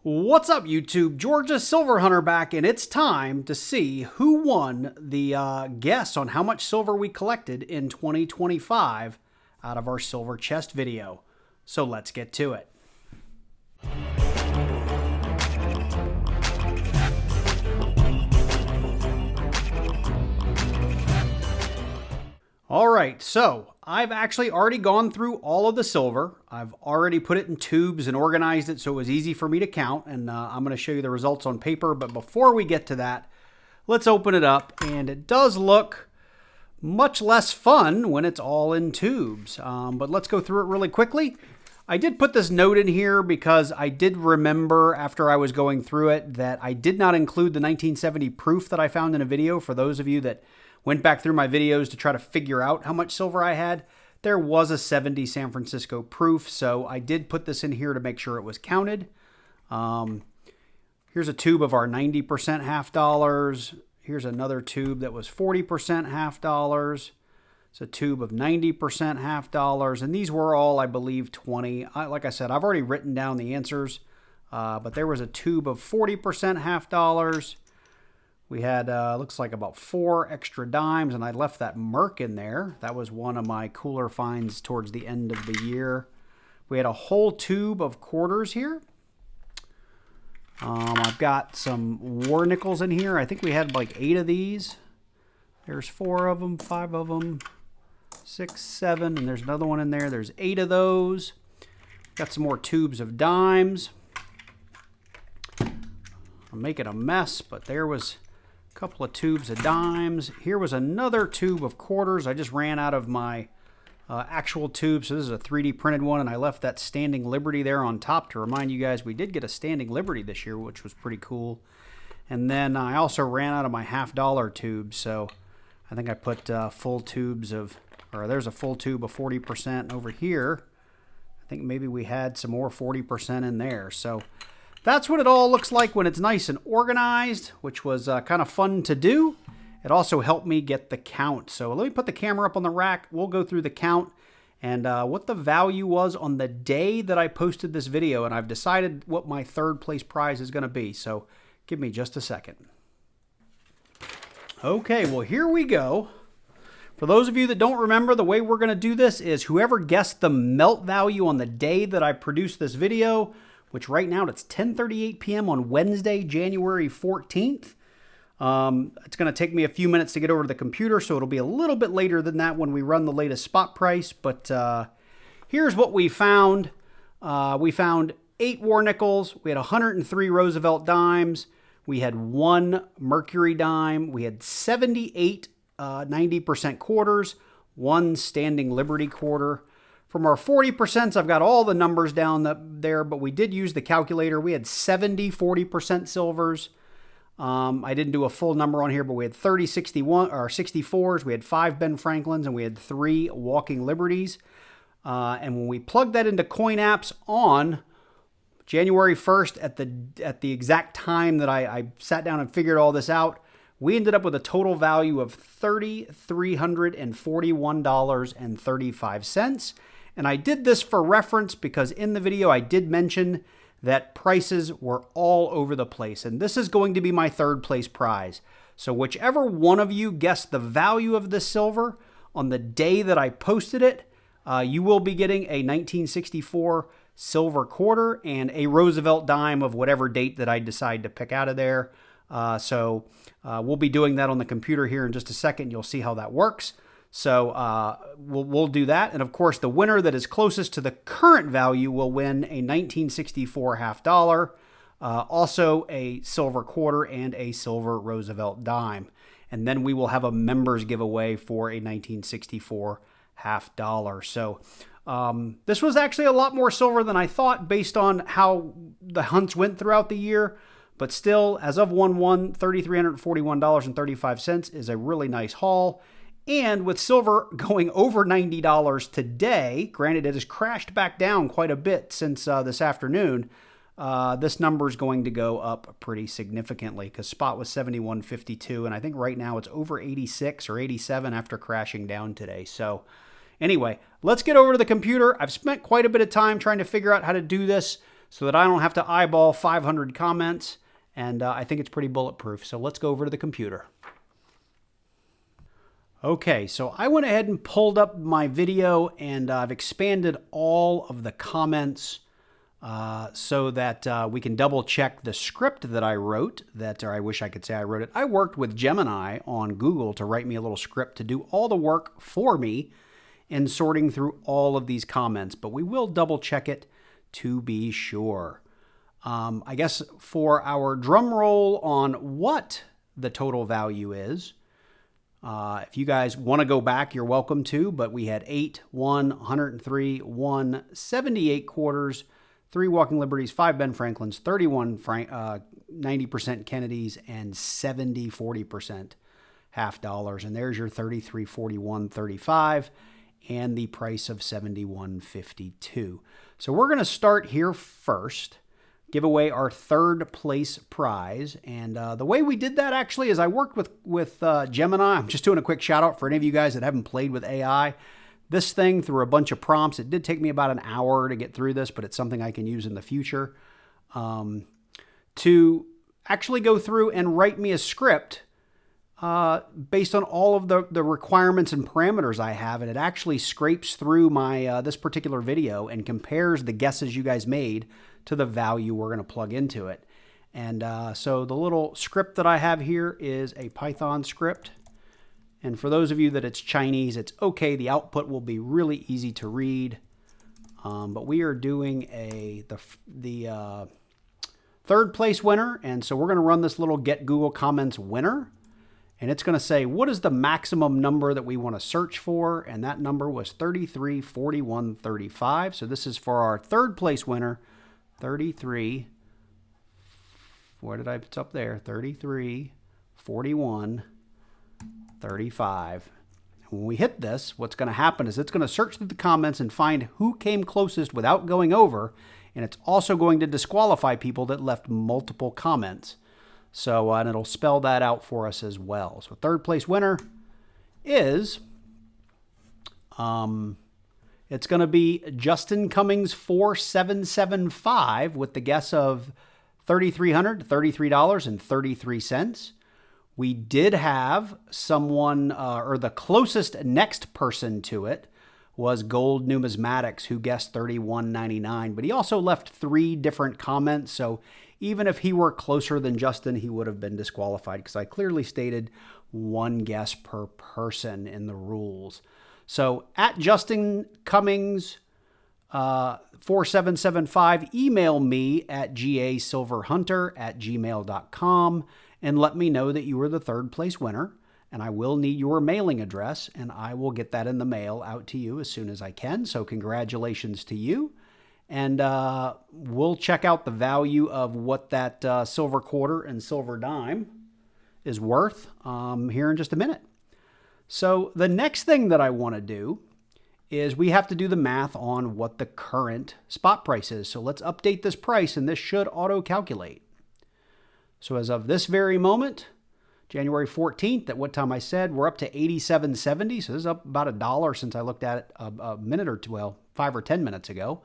What's up, YouTube? Georgia Silver Hunter back, and it's time to see who won the guess on how much silver we collected in 2025 out of our silver chest video. So let's get to it. All right, so I've actually already gone through all of the silver. I've already put it in tubes and organized it so it was easy for me to count, and I'm going to show you the results on paper. But before we get to that, let's open it up, and it does look much less fun when it's all in tubes. But let's go through it really quickly. I did put this note in here because I did remember after I was going through it that I did not include the 1970 proof that I found in a video. For those of you that went back through my videos to try to figure out how much silver I had, there was a 70 San Francisco proof, so I did put this in here to make sure it was counted. Here's a tube of our 90% half dollars. Here's another tube that was 40% half dollars. It's a tube of 90% half dollars, and these were all, I believe, 20. Like I said, I've already written down the answers, but there was a tube of 40% half dollars. We had, looks like about 4 extra dimes, and I left that Merc in there. That was one of my cooler finds towards the end of the year. We had a whole tube of quarters here. I've got some war nickels in here. I think we had like 8 of these. There's 4 of them, 5 of them, 6, 7, and there's another one in there. There's 8 of those. Got some more tubes of dimes. I'm making a mess, but there was couple of tubes of dimes. Here was another tube of quarters. I just ran out of my actual tube, so this is a 3D printed one, and I left that Standing Liberty there on top to remind you guys we did get a Standing Liberty this year, which was pretty cool. And then I also ran out of my half-dollar tubes, so I think I put full tubes of, or there's a full tube of 40% over here. I think maybe we had some more 40% in there. So that's what it all looks like when it's nice and organized, which was kind of fun to do. It also helped me get the count. So let me put the camera up on the rack. We'll go through the count and what the value was on the day that I posted this video. And I've decided what my third place prize is going to be. So give me just a second. Okay, well, here we go. For those of you that don't remember, the way we're going to do this is whoever guessed the melt value on the day that I produced this video, which right now it's 10:38 p.m. on Wednesday, January 14th. It's going to take me a few minutes to get over to the computer, so it'll be a little bit later than that when we run the latest spot price. But here's what we found. We found 8 war nickels. We had 103 Roosevelt dimes. We had 1 Mercury dime. We had 78 90% quarters, 1 Standing Liberty quarter. From our 40%, I've got all the numbers down there, but we did use the calculator. We had 70 40% silvers. I didn't do a full number on here, but we had 30 61 or 64s. We had 5 Ben Franklins, and we had 3 Walking Liberties. And when we plugged that into coin apps on January 1st at the exact time that I sat down and figured all this out, we ended up with a total value of $3,341.35. And I did this for reference because in the video I did mention that prices were all over the place. And this is going to be my third place prize. So whichever one of you guessed the value of this silver on the day that I posted it, you will be getting a 1964 silver quarter and a Roosevelt dime of whatever date that I decide to pick out of there. We'll be doing that on the computer here in just a second. You'll see how that works. So we'll do that. And of course, the winner that is closest to the current value will win a 1964 half dollar, also a silver quarter, and a silver Roosevelt dime. And then we will have a members giveaway for a 1964 half dollar. So this was actually a lot more silver than I thought based on how the hunts went throughout the year. But still, as of 1/1, $3,341.35 is a really nice haul. And with silver going over $90 today, granted it has crashed back down quite a bit since this afternoon, this number is going to go up pretty significantly because spot was 71.52, and I think right now it's over 86 or 87 after crashing down today. So Anyway, let's get over to the computer. I've spent quite a bit of time trying to figure out how to do this. so that I don't have to eyeball 500 comments, and I think it's pretty bulletproof. So let's go over to the computer. Okay, so I went ahead and pulled up my video, and I've expanded all of the comments so that we can double check the script that I wrote, or I wish I could say I wrote it. I worked with Gemini on Google to write me a little script to do all the work for me in sorting through all of these comments, but we will double check it to be sure. I guess for our drum roll on what the total value is, if you guys want to go back, you're welcome to, but we had 8, 1, 103, 1, 78 quarters, 3 Walking Liberties, 5 Ben Franklins, 31 90% Kennedys, and 70 40% half dollars. And there's your 33, 41, 35, and the price of 71.52. So we're going to start here first, give away our third place prize. And the way we did that actually is I worked with Gemini. I'm just doing a quick shout out for any of you guys that haven't played with AI. This thing, through a bunch of prompts, it did take me about an hour to get through this, but it's something I can use in the future to actually go through and write me a script based on all of the requirements and parameters I have. And it actually scrapes through my this particular video and compares the guesses you guys made to the value we're going to plug into it. And so the little script that I have here is a Python script. And for those of you that it's Chinese, it's okay. The output will be really easy to read. But we are doing the third place winner. And so we're going to run this little get Google comments winner. And it's going to say, what is the maximum number that we want to search for? And that number was 33, 41, 35. So this is for our third place winner, 33. Where did it's up there? 33, 41, 35. When we hit this, what's going to happen is it's going to search through the comments and find who came closest without going over. And it's also going to disqualify people that left multiple comments. So, and it'll spell that out for us as well. So third place winner is, it's going to be Justin Cummings 4775 with the guess of $3,333.33. We did have someone, or the closest next person to it was Gold Numismatics, who guessed $31.99, but he also left 3 different comments. So even if he were closer than Justin, he would have been disqualified because I clearly stated 1 guess per person in the rules. So at Justin Cummings 4775, email me at gasilverhunter@gmail.com and let me know that you were the third place winner. And I will need your mailing address, and I will get that in the mail out to you as soon as I can. So congratulations to you. And we'll check out the value of what that silver quarter and silver dime is worth here in just a minute. So the next thing that I want to do is we have to do the math on what the current spot price is. So let's update this price, and this should auto-calculate. So as of this very moment, January 14th, at what time I said, we're up to 87.70. So this is up about $1 since I looked at it a minute or two, well, 5 or 10 minutes ago.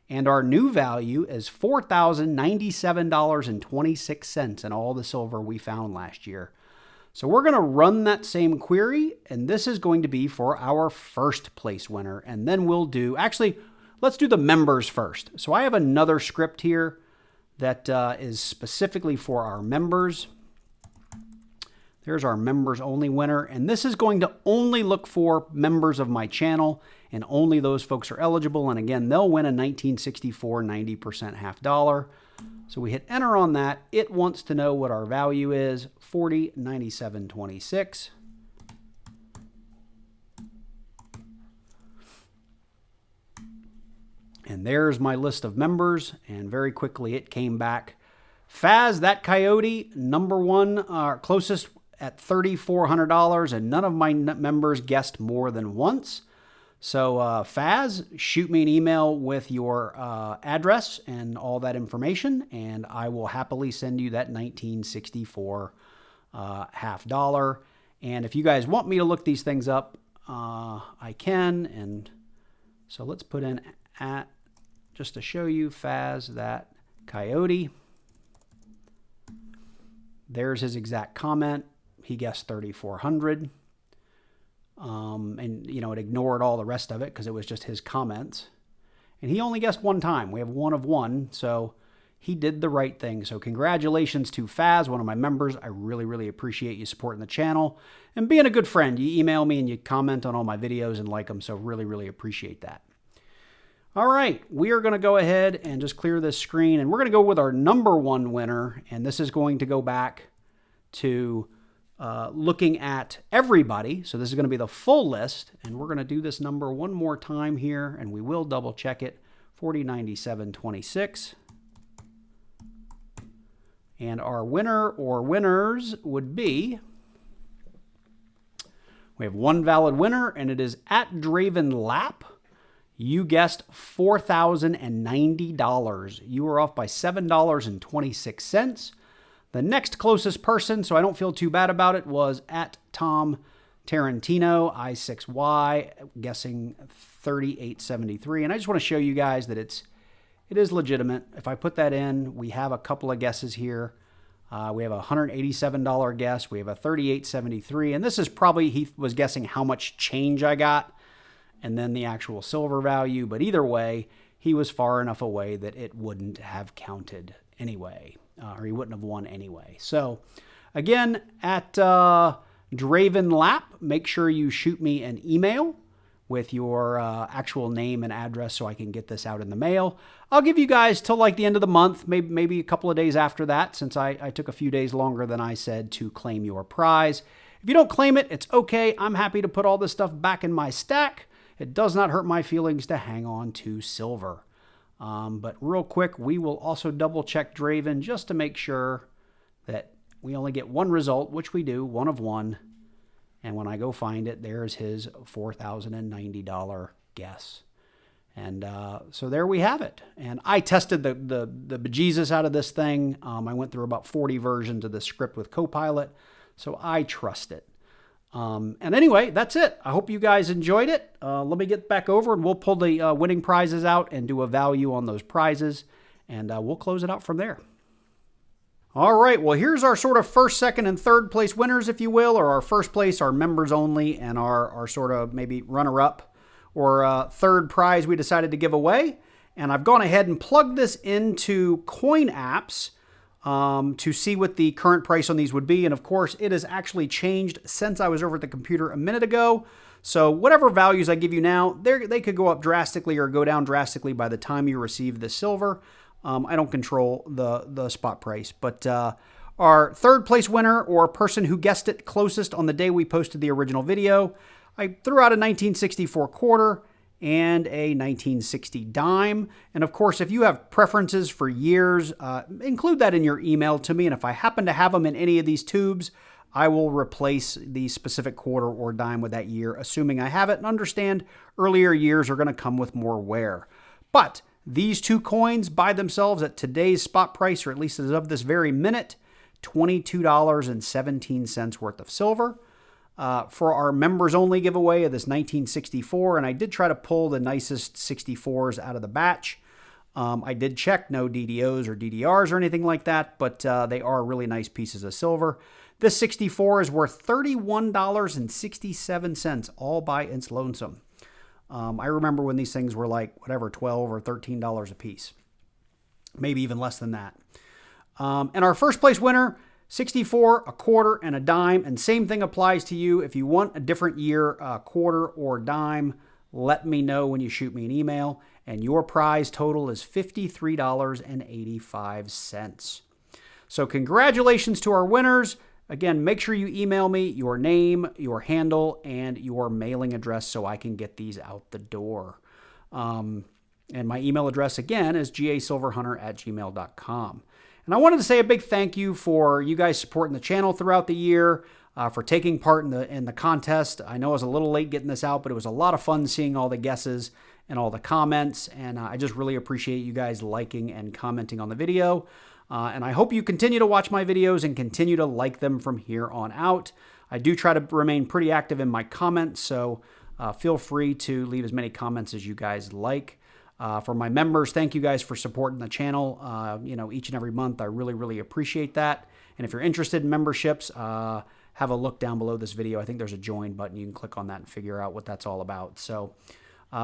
And our new value is $4,097.26 in all the silver we found last year. So we're going to run that same query, and this is going to be for our first place winner. And then we'll do, actually, let's do the members first. So I have another script here that is specifically for our members. There's our members only winner, and this is going to only look for members of my channel, and only those folks are eligible. And again, they'll win a 1964 90% half dollar. So we hit enter on that. It wants to know what our value is, $40.9726. And there's my list of members, and very quickly it came back. Faz, that coyote, number one, closest at $3,400, and none of my members guessed more than once. So Faz, shoot me an email with your address and all that information, and I will happily send you that 1964 half dollar. And if you guys want me to look these things up, I can. And so let's put in at just to show you, Faz, that coyote. There's his exact comment. He guessed 3,400. And, you know, it ignored all the rest of it because it was just his comments. And he only guessed one time. We have 1 of 1, so he did the right thing. So congratulations to Faz, one of my members. I really, really appreciate you supporting the channel and being a good friend. You email me and you comment on all my videos and like them, so really, really appreciate that. All right, we are going to go ahead and just clear this screen, and we're going to go with our number 1 winner, and this is going to go back to looking at everybody. So this is going to be the full list, and we're going to do this number one more time here, and we will double check it. 409726. And our winner or winners would be, we have 1 valid winner, and it is at Draven Lap. You guessed $4,090. You were off by $7.26. The next closest person, so I don't feel too bad about it, was at Tom Tarantino, I6Y, guessing 3873. And I just want to show you guys that it is legitimate. If I put that in, we have a couple of guesses here. We have a $187 guess. We have a 3873. And this is probably, he was guessing how much change I got and then the actual silver value. But either way, he was far enough away that it wouldn't have counted anyway. Or he wouldn't have won anyway. So again, at Draven Lap, make sure you shoot me an email with your actual name and address so I can get this out in the mail. I'll give you guys till like the end of the month, maybe a couple of days after that, since I took a few days longer than I said to claim your prize. If you don't claim it, it's okay. I'm happy to put all this stuff back in my stack. It does not hurt my feelings to hang on to silver. But real quick, we will also double check Draven just to make sure that we only get 1 result, which we do, 1 of 1. And when I go find it, there's his $4,090 guess. And so there we have it. And I tested the bejesus out of this thing. I went through about 40 versions of the script with Copilot, so I trust it. And anyway, that's it. I hope you guys enjoyed it. Let me get back over and we'll pull the winning prizes out and do a value on those prizes. And we'll close it out from there. All right, well, here's our sort of first, second, and third place winners, if you will, or our first place, our members only, and our sort of maybe runner-up or third prize we decided to give away. And I've gone ahead and plugged this into coin apps to see what the current price on these would be. And of course, it has actually changed since I was over at the computer a minute ago. So whatever values I give you now, they could go up drastically or go down drastically by the time you receive the silver. I don't control the spot price, but our third place winner or person who guessed it closest on the day we posted the original video, I threw out a 1964 quarter and a 1960 dime. And of course, if you have preferences for years, include that in your email to me. And if I happen to have them in any of these tubes, I will replace the specific quarter or dime with that year, assuming I have it, and understand earlier years are going to come with more wear. But these 2 coins by themselves at today's spot price, or at least as of this very minute, $22.17 worth of silver. For our members only giveaway of this 1964, and I did try to pull the nicest 64s out of the batch. I did check, no DDOs or DDRs or anything like that, but they are really nice pieces of silver. This 64 is worth $31.67 all by its lonesome. I remember when these things were like, whatever, $12 or $13 a piece. Maybe even less than that. And our first place winner, 64, a quarter, and a dime. And same thing applies to you. If you want a different year, quarter or dime, let me know when you shoot me an email. And your prize total is $53.85. So congratulations to our winners. Again, make sure you email me your name, your handle, and your mailing address so I can get these out the door. And my email address, again, is gasilverhunter@gmail.com. And I wanted to say a big thank you for you guys supporting the channel throughout the year, for taking part in the contest. I know I was a little late getting this out, but it was a lot of fun seeing all the guesses and all the comments. And I just really appreciate you guys liking and commenting on the video. And I hope you continue to watch my videos and continue to like them from here on out. I do try to remain pretty active in my comments, so feel free to leave as many comments as you guys like. For my members, thank you guys for supporting the channel, each and every month. I really, really appreciate that. And if you're interested in memberships, have a look down below this video. I think there's a join button. You can click on that and figure out what that's all about. So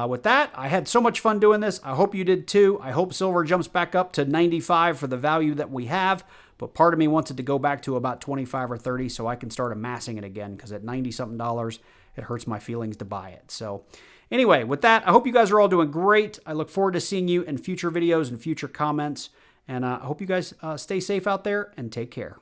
with that, I had so much fun doing this. I hope you did too. I hope silver jumps back up to 95 for the value that we have. But part of me wants it to go back to about 25 or 30 so I can start amassing it again, because at 90-something dollars, it hurts my feelings to buy it. So anyway, with that, I hope you guys are all doing great. I look forward to seeing you in future videos and future comments. And I hope you guys stay safe out there and take care.